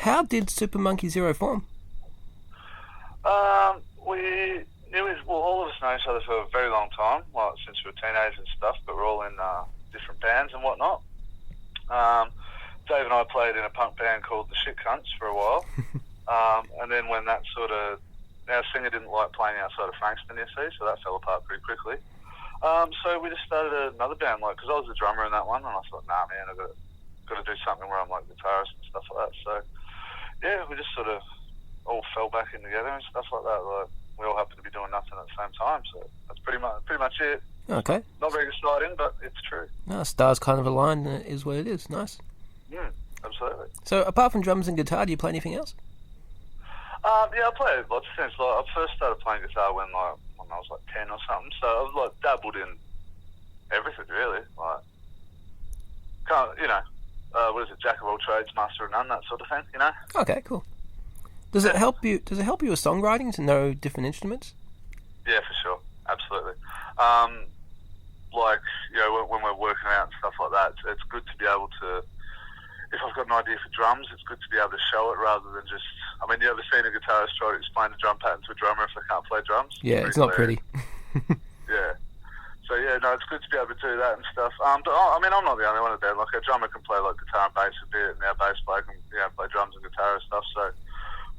How did Super Monkey Zero form? All of us know each other for a very long time, like since we were teenagers and stuff, but we're all in different bands and whatnot. Dave and I played in a punk band called the Shit Cunts for a while, and then when that our singer didn't like playing outside of Frankston, you see, so that fell apart pretty quickly. So we just started another band, because I was the drummer in that one, and I thought, nah, man, I've got to do something where I'm like guitarist and stuff like that. So yeah, we just sort of all fell back in together and stuff like that. Like, we all happened to be doing nothing at the same time, so that's pretty much it. Okay. Not very exciting, but it's true. No, stars kind of aligned, and it is what it is. Nice. Absolutely. So, apart from drums and guitar, do you play anything else? Yeah, I play lots of things. Like, I first started playing guitar when I was like 10 or something, so I've like dabbled in everything really. Like, what is it? Jack of all trades, master of none, that sort of thing. You know. Okay, cool. Does it help you? Does it help you with songwriting to know different instruments? Yeah, for sure, absolutely. When we're working out and stuff like that, it's good to be able to. If I've got an idea for drums, it's good to be able to show it rather than just. I mean, you ever seen a guitarist try to explain a drum pattern to a drummer if they can't play drums? Yeah, it's not pretty. Yeah. So yeah, no, it's good to be able to do that and stuff. But I'm not the only one of them. Like, a drummer can play like guitar and bass a bit, and our bass player can play drums and guitar and stuff. So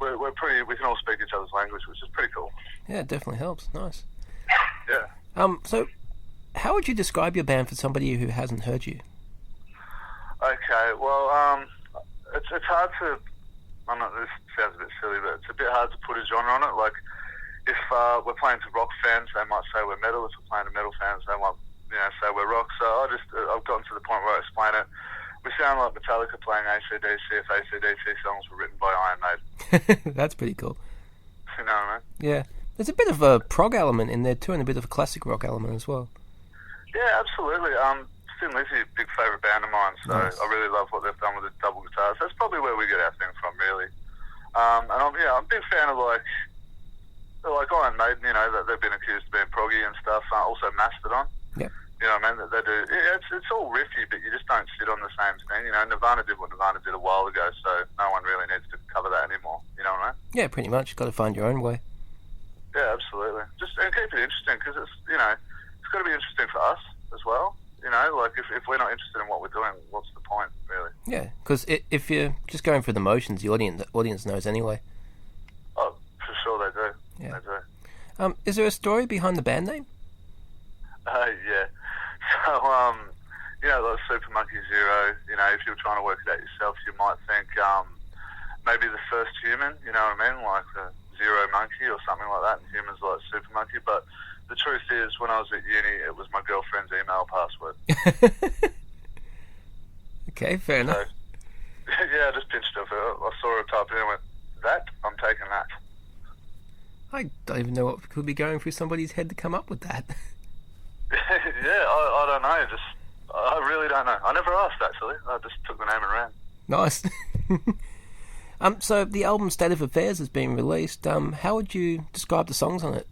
we're pretty. We can all speak each other's language, which is pretty cool. Yeah, it definitely helps. Nice. Yeah. So, how would you describe your band for somebody who hasn't heard you? Okay, well, it's hard to. I know this sounds a bit silly, but it's a bit hard to put a genre on it. Like, if we're playing to rock fans, they might say we're metal. If we're playing to metal fans, they might say we're rock. So I've gotten to the point where I explain it. We sound like Metallica playing AC/DC if AC/DC songs were written by Iron Maiden. That's pretty cool. You know what I mean? Yeah. There's a bit of a prog element in there too, and a bit of a classic rock element as well. Yeah, absolutely. Thin Lizzy, big favourite band of mine, so nice. I really love what they've done with the double guitars. That's probably where we get our thing from, really. And I'm a big fan of like Iron Maiden. That they've been accused of being proggy and stuff. Also Mastodon. Yeah. You know what I mean? That they do. It's all riffy, but you just don't sit on the same thing. Nirvana did what Nirvana did a while ago, so no one really needs to cover that anymore. You know what I mean? Yeah, pretty much. You've got to find your own way. Yeah, absolutely. Just and keep it interesting, because it's got to be interesting for us as well. Like if we're not interested in what we're doing, what's the point, really? Yeah, because if you're just going through the motions, the audience knows anyway. Oh, for sure they do. Yeah. They do. Is there a story behind the band name? Yeah. So, like Super Monkey Zero, if you're trying to work it out yourself, you might think maybe the first human, you know what I mean? Like the Zero Monkey or something like that, and humans like Super Monkey. But the truth is, when I was at uni, it was my girlfriend's email password. Okay, fair enough. Yeah, I just pinched off. I saw her type in and went, I'm taking that. I don't even know what could be going through somebody's head to come up with that. Yeah, I don't know. I really don't know. I never asked, actually. I just took the name and ran. Nice. So the album State of Affairs has been released. How would you describe the songs on it?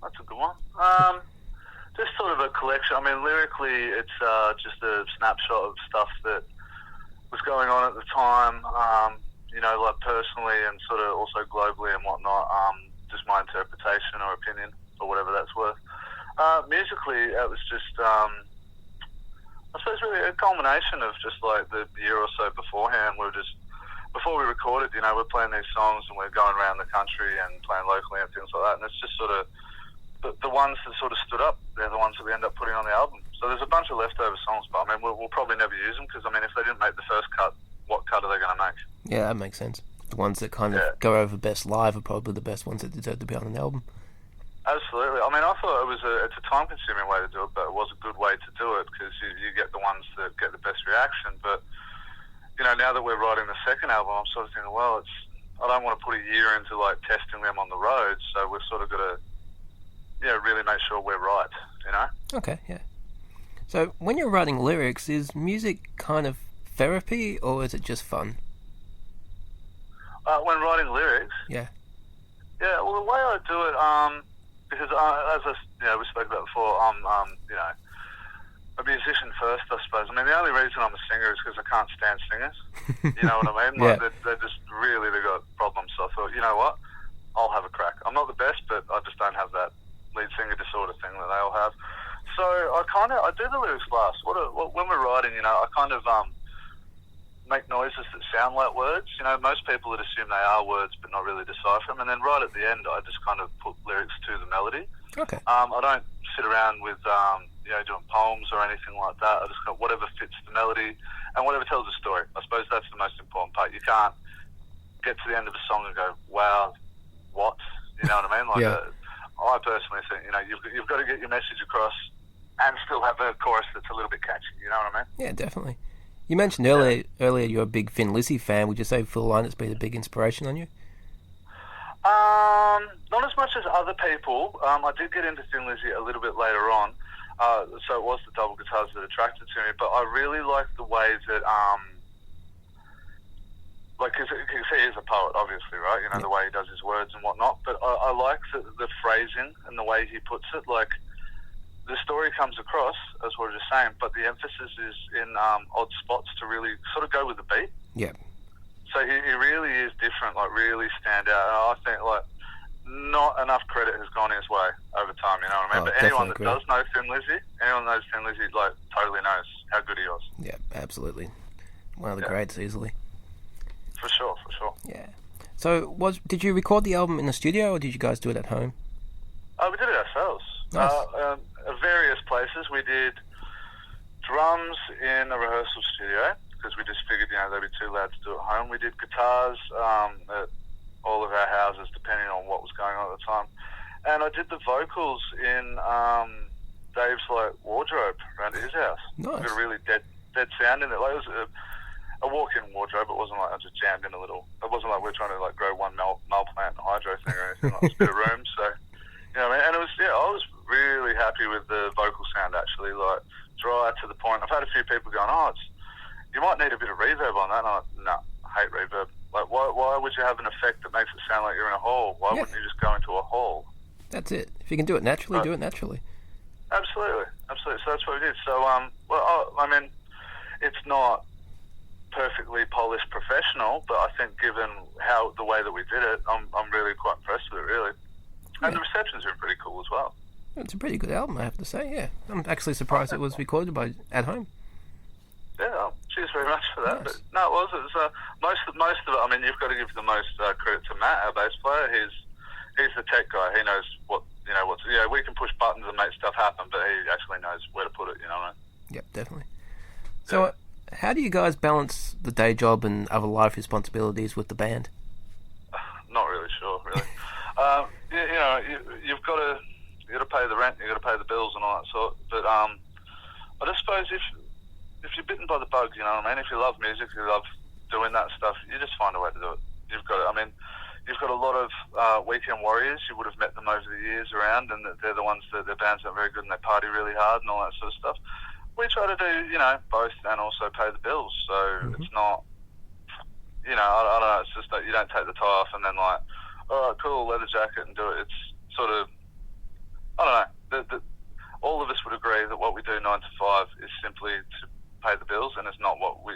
That's a good one. Just sort of a collection. I mean, lyrically, it's just a snapshot of stuff that was going on at the time, like personally and sort of also globally and whatnot. Just my interpretation or opinion, or whatever that's worth. Musically, it was just, I suppose, really a culmination of just like the year or so beforehand. Before we recorded, we're playing these songs and we're going around the country and playing locally and things like that. And it's just sort of the ones that sort of stood up. They're the ones that we end up putting on the album. So there's a bunch of leftover songs, but I mean, we'll probably never use them because, I mean, if they didn't make the first cut, what cut are they going to make? Yeah, that makes sense. The ones that kind of go over best live are probably the best ones that deserve to be on an album. Absolutely. I mean, I thought it's a time-consuming way to do it, but it was a good way to do it because you get the ones that get the best reaction. But now that we're writing the second album, I'm sort of thinking, well, I don't want to put a year into like testing them on the road, so we've sort of got to, really make sure we're right. Okay, yeah. So when you're writing lyrics, is music kind of therapy or is it just fun? When writing lyrics? Yeah. Yeah, well, the way I do it, because as we spoke about before, I'm, a musician first, I suppose. I mean, the only reason I'm a singer is because I can't stand singers. You know what I mean? Yeah. Like, they've got problems. So I thought, you know what? I'll have a crack. I'm not the best, but I just don't have that lead singer disorder thing that they all have. So I do the lyrics last. When we're writing, you know, I kind of make noises that sound like words. You know, most people would assume they are words, but not really decipher them. And then right at the end, I just kind of put lyrics to the melody. Okay. I don't sit around with you know, doing poems or anything like that. I just got whatever fits the melody and whatever tells a story. I suppose that's the most important part. You can't get to the end of a song and go, wow, what? You know what I mean? Like, Yeah. I personally think, you know, you've got to get your message across and still have a chorus that's a little bit catchy. You know what I mean? Yeah, definitely. You mentioned earlier you're a big Thin Lizzy fan. Would you say Phil Lynott's been a big inspiration on you? Not as much as other people. I did get into Thin Lizzy a little bit later on, so it was the double guitars that attracted to me. But I really like the way that, like, because he is a poet, obviously, right? You know, the way he does his words and whatnot. But I like the phrasing and the way he puts it. Like, the story comes across, as we were just saying, but the emphasis is in odd spots to really sort of go with the beat. Yeah. So he really is different, like really stand out. And I think like not enough credit has gone his way over time, you know what I mean? But anyone that does know Thin Lizzy, like totally knows how good he was. Yeah, absolutely. One of the greats, easily. For sure. Yeah. So did you record the album in the studio or did you guys do it at home? We did it ourselves. Nice. At various places. We did drums in a rehearsal studio, because we just figured, you know, they'd be too loud to do at home. We did guitars at all of our houses, depending on what was going on at the time. And I did the vocals in Dave's like wardrobe around at his house. Nice. We got a really dead sound in it. Like, it was a walk-in wardrobe. It wasn't like I just jammed in a little. It wasn't like we're trying to like grow one male plant in a hydro thing or anything. Like, a bit of room. So, you know what I mean? And it was, I was really happy with the vocal sound actually. Like, dry to the point. I've had a few people going, you might need a bit of reverb on that. And I'm like, no, I hate reverb. Like, why would you have an effect that makes it sound like you're in a hall? Why wouldn't you just go into a hall? That's it. If you can do it naturally, do it naturally. Absolutely. So that's what we did. So, I mean, it's not perfectly polished professional, but I think given the way that we did it, I'm really quite impressed with it, really. And the reception's been pretty cool as well. It's a pretty good album, I have to say, yeah. I'm actually surprised it was recorded at home. Yeah, cheers very much for that. Nice. But no, it was most of it. I mean, you've got to give the most credit to Matt, our bass player. He's the tech guy. He knows we can push buttons and make stuff happen, but he actually knows where to put it. You know what I mean? Yep, definitely. So, how do you guys balance the day job and other life responsibilities with the band? Not really sure, really. You've got to pay the rent, you've got to pay the bills and all that sort. But I just suppose if you're bitten by the bug, you know what I mean? If you love music, you love doing that stuff, you just find a way to do it. You've got a lot of weekend warriors. You would have met them over the years around, and they're the ones that their bands aren't very good and they party really hard and all that sort of stuff. We try to do, both and also pay the bills. So it's not, I don't know, it's just that you don't take the tie off and then like, all right, cool, leather jacket and do it. It's sort of, I don't know, all of us would agree that what we do 9 to 5 is simply to pay the bills, and it's not what we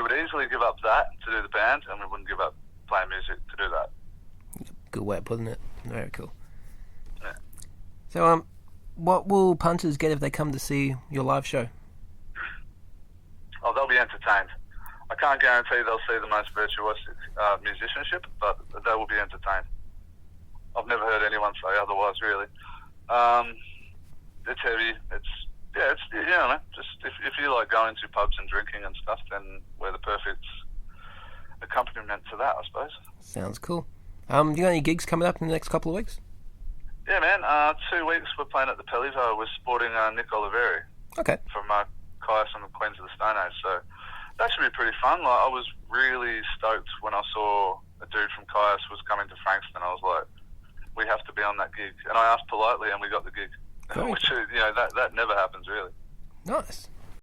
would easily give up that to do the band, and we wouldn't give up playing music to do that. Good way of putting it. Very cool. Yeah. So, what will punters get if they come to see your live show? Oh, they'll be entertained. I can't guarantee they'll see the most virtuosic musicianship, but they will be entertained. I've never heard anyone say otherwise, really. It's heavy. Just if you like going to pubs and drinking and stuff, then we're the perfect accompaniment to that, I suppose. Sounds cool. You got any gigs coming up in the next couple of weeks? Yeah, man. 2 weeks we're playing at the Pellivo. We're supporting Nick Oliveri. Okay. From Caius and the Queens of the Stone Age. So that should be pretty fun. Like, I was really stoked when I saw a dude from Caius was coming to Frankston. I was like, we have to be on that gig. And I asked politely, and we got the gig. Which, that never happens, really. Nice.